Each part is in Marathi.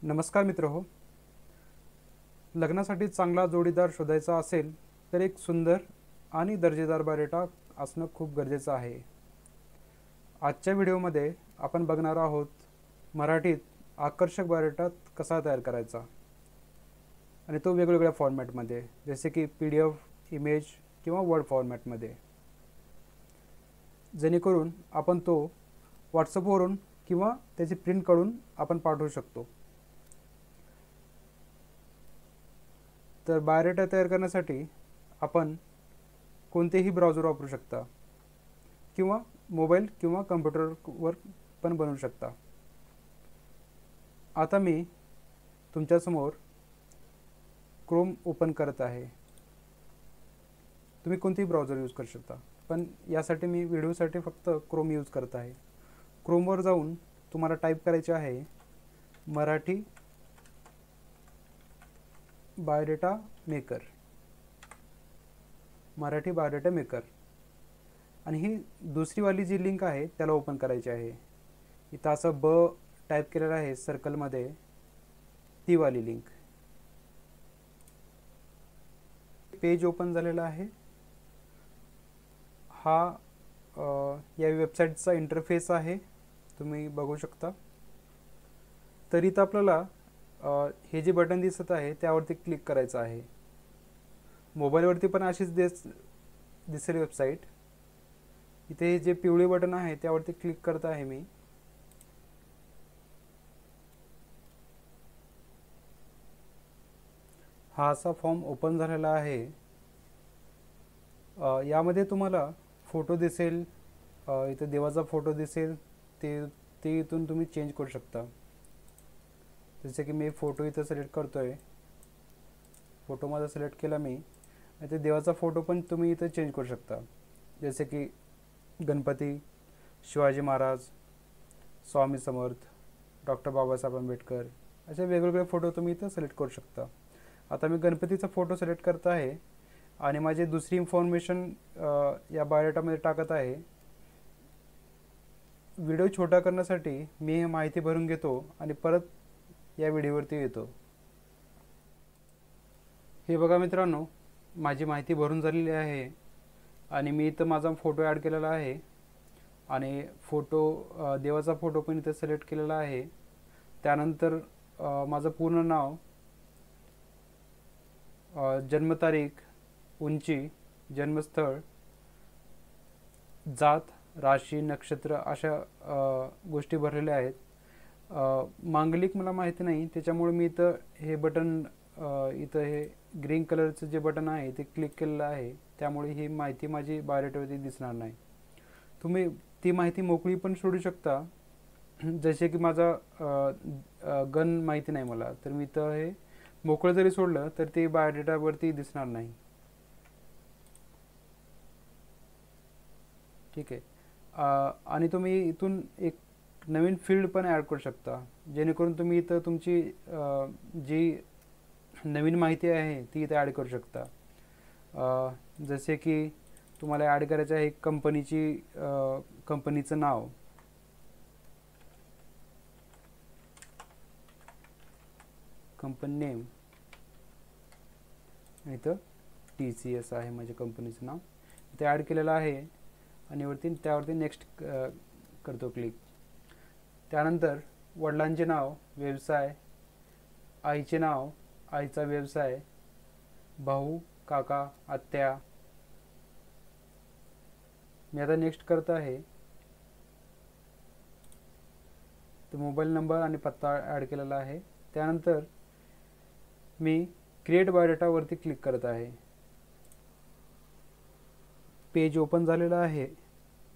नमस्कार मित्रहो. लग्नासाठी चांगला जोडीदार शोधायचा असेल तर एक सुंदर आणि दर्जेदार बायोडेटा असणं खूप गरजेचं आहे. आजच्या व्हिडिओमध्ये आपण बघणार आहोत मराठीत आकर्षक बायोडेटा कसा तयार करायचा, आणि तो वेगवेगळ्या फॉर्मॅटमध्ये, जसे की PDF, इमेज किंवा वर्ड फॉर्मॅटमध्ये, जेणेकरून आपण तो व्हॉट्सअपवरून किंवा त्याची प्रिंट काढून आपण पाठवू शकतो. तर बायोडेटा तयार करण्यासाठी आपण कोणतेही ब्राउझर वापरू शकता किंवा मोबाईल किंवा कम्प्युटरवर पण बनवू शकता. आता मी तुमच्यासमोर क्रोम ओपन करत आहे. तुम्ही कोणतेही ब्राउझर यूज करू शकता, पण यासाठी मी व्हिडिओसाठी फक्त क्रोम यूज करत आहे. क्रोमवर जाऊन तुम्हाला टाईप करायचे आहे Marathi biodata maker, Marathi biodata maker, आणि ही दुसरीवाली जी लिंक आहे त्याला ओपन करायची आहे. इथं असं टाईप केलेलं आहे सर्कलमध्ये, ती वाली लिंक. पेज ओपन झालेला आहे. हा या वेबसाईटचा इंटरफेस आहे, तुम्ही बघू शकता. तर इथं आपल्याला हे जे बटन दिसत आहे त्यावरती क्लिक करायचं आहे. मोबाईलवरती पण अशीच दिसेल वेबसाईट. इथे जे पिवळे बटन आहे त्यावरती क्लिक करत आहे मी. हा असा फॉर्म ओपन झालेला आहे. यामध्ये तुम्हाला फोटो दिसेल, इथं देवाचा फोटो दिसेल, ते इथून तुम्ही चेंज करू शकता. जसे की मी फोटो इथं सिलेक्ट करतोय, फोटो माझा सिलेक्ट केला मी. इथे देवाचा फोटो पण तुम्ही इथं चेंज करू शकता, जसे की गणपती, शिवाजी महाराज, स्वामी समर्थ, डॉक्टर बाबासाहेब आंबेडकर, असे वेगवेगळे फोटो तुम्ही इथं सिलेक्ट करू शकता. आता मी गणपतीचा फोटो सिलेक्ट करत आहे आणि माझी दुसरी इन्फॉर्मेशन या बायोडेटामध्ये टाकत आहे. व्हिडिओ छोटा करण्यासाठी मी ही माहिती भरून घेतो आणि परत या व्हिडिओवरती येतो. हे बघा मित्रांनो, माझी माहिती भरून झालेली आहे आणि मी इथं माझा फोटो ॲड केलेला आहे आणि देवाचा फोटो पण इथं सिलेक्ट केलेला आहे. त्यानंतर माझं पूर्ण नाव, जन्मतारीख, उंची, जन्मस्थळ, जात, राशी, नक्षत्र, अशा गोष्टी भरलेल्या आहेत. मांगलिक मला माहिती नाही, त्याच्यामुळे मी इथं हे बटन, इथं हे ग्रीन कलरचं जे बटन आहे ते क्लिक केलेलं आहे. त्यामुळे ही माहिती माझी बायोडेटावरती दिसणार नाही. तुम्ही ती माहिती मोकळी पण सोडू शकता. जसे की माझा गण माहिती नाही मला, तर मी इथं हे मोकळं जरी सोडलं तर ते बायोडेटावरती दिसणार नाही. ठीक आहे. आणि तुम्ही इथून एक नवीन फील्ड पण ॲड करू शकता, जेणेकरून तुम्ही इथं तुमची जी नवीन माहिती आहे ती इथं ॲड करू शकता. जसे की तुम्हाला ॲड करायचं आहे कंपनीचं नाव, कंपनी नेम, इथं TCS आहे माझ्या कंपनीचं नाव, इथे ॲड केलेलं आहे आणि त्यावरती नेक्स्ट करतो क्लिक. त्यानंतर वडिलांचे नाव, व्यवसाय, आईचे नाव, आईचा व्यवसाय, भाऊ, काका, आत्या. मी आता नेक्स्ट करत आहे. तर मोबाईल नंबर आणि पत्ता ॲड केलेला आहे. त्यानंतर मी क्रिएट बायोडेटावरती क्लिक करत आहे. पेज ओपन झालेला आहे.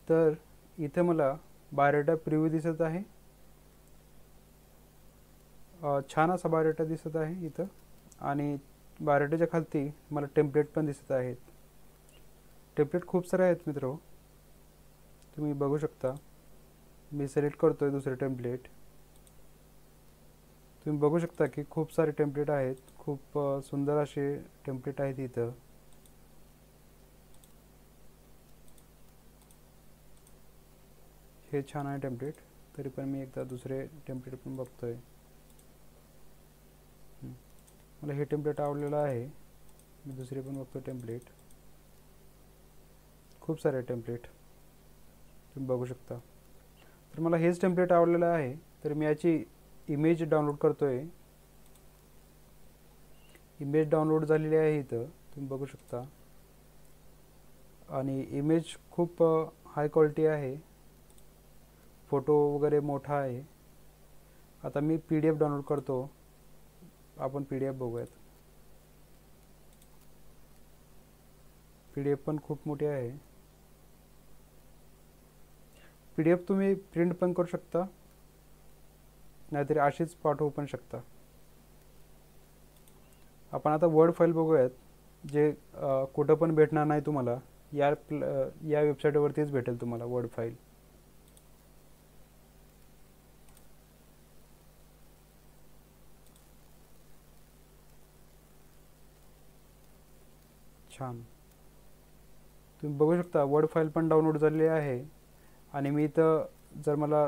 तर इथे मला बायोडेटा प्रिव्ह्यू दिसत आहे. छान असा बायोडेटा दिसत आहे इथं, आणि बायोडेटाच्या खालती मला टेम्पलेट पण दिसत आहेत. टेम्पलेट खूप सारे आहेत मित्र, तुम्ही बघू शकता. मी सिलेक्ट करतोय दुसरे टेम्पलेट. तुम्ही बघू शकता की खूप सारे टेम्पलेट आहेत, खूप सुंदर असे टेम्पलेट आहेत इथं. हे छान आहे टेम्पलेट, तरी पण मी एकदा दुसरे टेम्पलेट पण बघतोय. मला हे टेम्पलेट आवडलेलं आहे. मी दुसरे पण बघतो टेम्पलेट. खूप सारे टेम्पलेट तुम्ही बघू शकता. तर मला हेच टेम्पलेट आवडलेलं आहे, तर मी याची इमेज डाउनलोड करतो आहे. इमेज डाउनलोड झालेली आहे इथं तुम्ही बघू शकता. आणि इमेज खूप हाय क्वालिटी आहे. फोटो वगैरे मोठा आहे. आता मी PDF डाउनलोड करतो. आपण PDF बघूयात. PDF पण खूप मोठी आहे. PDF तुम्ही प्रिंट पण करू शकता, नाहीतरी अशीच पाठवू पण शकता. आपण आता वर्ड फाईल बघूयात, जे कुठं पण भेटणार नाही तुम्हाला. या वेबसाईटवरतीच भेटेल तुम्हाला वर्ड फाईल. छान, तुम्ही बघू शकता वर्ड फाईल पण डाउनलोड झालेली आहे. आणि मी इथं जर मला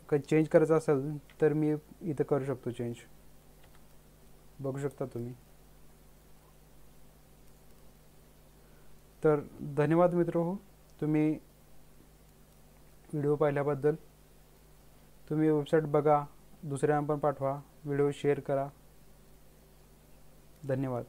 काही चेंज करायचं असेल तर मी इथं करू शकतो चेंज. बघू शकता तुम्ही. तर धन्यवाद मित्रहो, तुम्ही व्हिडिओ पाहिल्याबद्दल. तुम्ही वेबसाईट बघा, दुसऱ्यांना पण पाठवा, व्हिडिओ शेअर करा. धन्यवाद.